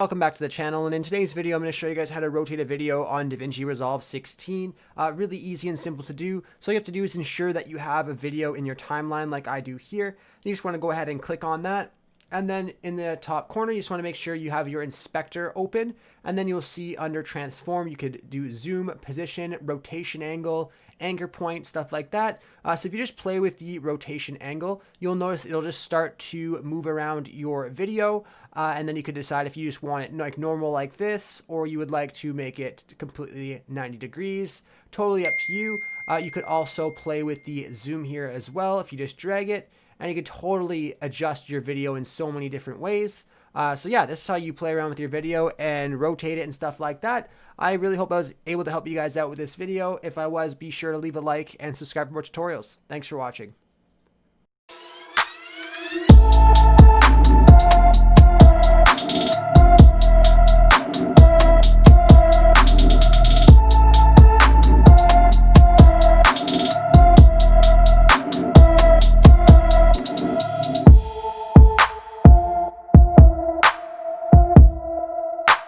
Welcome back to the channel, and in today's video I'm going to show you guys how to rotate a video on DaVinci Resolve 16. Really easy and simple to do. So all you have to do is ensure that you have a video in your timeline like I do here. You just want to go ahead and click on that, and then in the top corner you just want to make sure you have your inspector open, and then you'll see under transform you could do zoom, position, rotation angle, anchor point, stuff like that. So if you just play with the rotation angle, you'll notice it'll just start to move around your video, and then you could decide if you just want it like normal like this, or you would like to make it completely 90 degrees. Totally up to you. You could also play with the zoom here as well if you just drag it, and you could totally adjust your video in so many different ways. So yeah, this is how you play around with your video and rotate it and stuff like that. I really hope I was able to help you guys out with this video. If I was, be sure to leave a like and subscribe for more tutorials. Thanks for watching.